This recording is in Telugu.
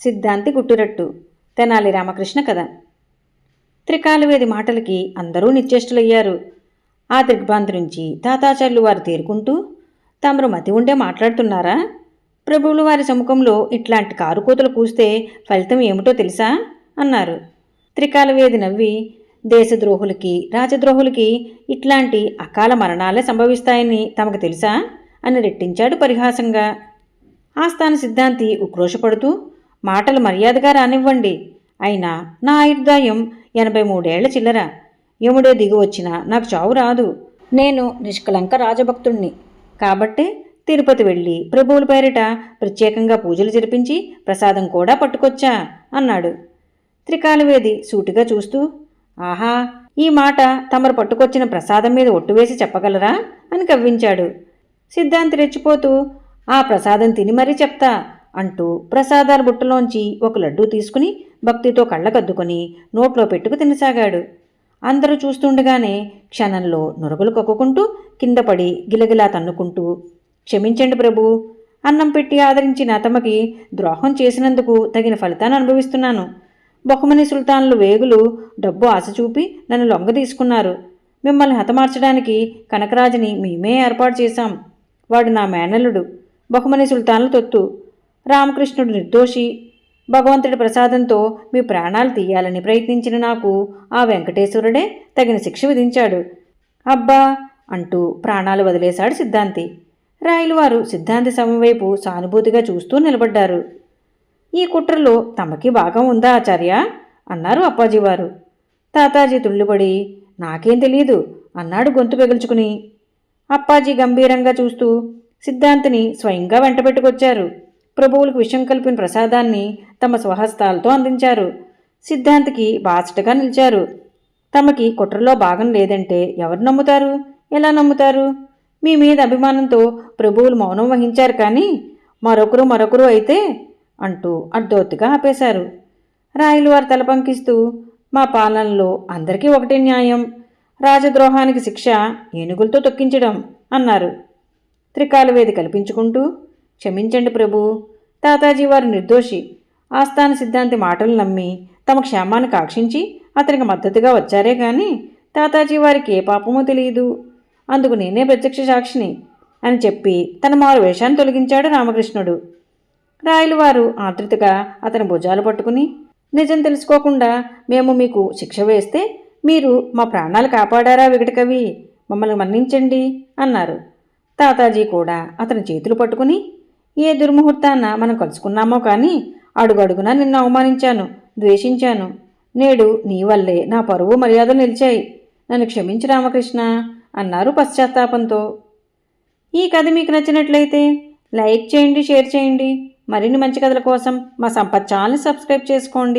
సిద్ధాంతి గుట్టురట్టు. తెనాలి రామకృష్ణ కథ. త్రికాలవేది మాటలకి అందరూ నిశ్చేష్టులయ్యారు. ఆ దిగ్భ్రాంతి నుంచి తాతాచార్యులు వారు తేరుకుంటూ, తమరు మతి ఉండే మాట్లాడుతున్నారా? ప్రభువులు వారి సముఖంలో ఇట్లాంటి కారుకోతలు కూస్తే ఫలితం ఏమిటో తెలుసా అన్నారు. త్రికాలవేది నవ్వి, దేశద్రోహులకి రాజద్రోహులకి ఇట్లాంటి అకాల మరణాలే సంభవిస్తాయని తమకు తెలుసా అని రెట్టించాడు పరిహాసంగా. ఆస్థాన సిద్ధాంతి ఉక్రోషపడుతూ, మాటలు మర్యాదగా రానివ్వండి. అయినా నా ఆయుర్దాయం 83 ఏళ్ల చిల్లర. యముడే దిగి వచ్చినా నాకు చావు రాదు. నేను నిష్కలంక రాజభక్తుణ్ణి. కాబట్టే తిరుపతి వెళ్ళి ప్రభువుల పేరిట ప్రత్యేకంగా పూజలు జరిపించి ప్రసాదం కూడా పట్టుకొచ్చా అన్నాడు. త్రికాలవేది సూటిగా చూస్తూ, ఆహా, ఈ మాట తమరు పట్టుకొచ్చిన ప్రసాదం మీద ఒట్టువేసి చెప్పగలరా అని కవ్వించాడు. సిద్ధాంతి రెచ్చిపోతూ, ఆ ప్రసాదం తిని మరీ చెప్తా అంటూ ప్రసాదాల బుట్టలోంచి ఒక లడ్డూ తీసుకుని భక్తితో కళ్ళకద్దుకొని నోట్లో పెట్టుకు తినసాగాడు. అందరూ చూస్తుండగానే క్షణంలో నురగలు కక్కుకుంటూ కింద పడి గిలగిలా తన్నుకుంటూ, క్షమించండి ప్రభు, అన్నం పెట్టి ఆదరించిన తమకి ద్రోహం చేసినందుకు తగిన ఫలితాన్ని అనుభవిస్తున్నాను. బహుమని సుల్తాన్లు వేగులు డబ్బు ఆశ చూపి నన్ను లొంగ తీసుకున్నారు. మిమ్మల్ని హతమార్చడానికి కనకరాజుని మేమే ఏర్పాటు చేశాం. వాడు నా మేనల్లుడు, బహుమని సుల్తాన్లు తొత్తు. రామకృష్ణుడు నిర్దోషి. భగవంతుడి ప్రసాదంతో మీ ప్రాణాలు తీయాలని ప్రయత్నించిన నాకు ఆ వెంకటేశ్వరుడే తగిన శిక్ష విధించాడు. అబ్బా అంటూ ప్రాణాలు వదిలేశాడు సిద్ధాంతి. రాయలవారు సిద్ధాంతి సమవైపు సానుభూతిగా చూస్తూ నిలబడ్డారు. ఈ కుట్రలో తమకి భాగం ఉందా ఆచార్య అన్నారు అప్పాజీవారు. తాతాజీ తుళ్ళిపడి, నాకేం తెలియదు అన్నాడు గొంతు పెగుల్చుకుని. అప్పాజీ గంభీరంగా చూస్తూ సిద్ధాంతిని స్వయంగా వెంటబెట్టుకొచ్చారు. ప్రభువులకు విషం కలిపిన ప్రసాదాన్ని తమ స్వహస్తాలతో అందించారు. సిద్ధాంతికి బాసటగా నిలిచారు. తమకి కుట్రలో భాగం లేదంటే ఎవరు నమ్ముతారు? ఎలా నమ్ముతారు? మీ మీద అభిమానంతో ప్రభువులు మౌనం వహించారు, కానీ మరొకరు అయితే అంటూ అర్ధోత్తిగా ఆపేశారు. రాయలవారు తల పంకిస్తూ, మా పాలనలో అందరికీ ఒకటే న్యాయం. రాజద్రోహానికి శిక్ష ఏనుగులతో తొక్కించడం అన్నారు. త్రికాలవేది కల్పించుకుంటూ, క్షమించండి ప్రభు, తాతాజీ వారు నిర్దోషి. ఆస్థాన సిద్ధాంతి మాటలు నమ్మి తమ క్షేమాన్ని కాక్షించి అతనికి మద్దతుగా వచ్చారే కానీ తాతాజీ వారికి ఏ పాపమో తెలియదు. అందుకు నేనే ప్రత్యక్ష సాక్షిని అని చెప్పి తన మారు వేషాన్ని తొలగించాడు రామకృష్ణుడు. రాయలవారు ఆతృతగా అతని భుజాలు పట్టుకుని, నిజం తెలుసుకోకుండా మేము మీకు శిక్ష వేస్తే మీరు మా ప్రాణాలు కాపాడారా వికటకవి, మమ్మల్ని మన్నించండి అన్నారు. తాతాజీ కూడా అతని చేతులు పట్టుకుని, ఏ దుర్ముహూర్తాన మనం కలుసుకున్నామో కానీ అడుగడుగునా నిన్ను అవమానించాను, ద్వేషించాను. నేడు నీ వల్లే నా పరువు మర్యాదలు నిలిచాయి. నన్ను క్షమించి రామకృష్ణ అన్నారు పశ్చాత్తాపంతో. ఈ కథ మీకు నచ్చినట్లయితే లైక్ చేయండి, షేర్ చేయండి. మరిన్ని మంచి కథల కోసం మా సంపత్ ఛానల్ని సబ్స్క్రైబ్ చేసుకోండి.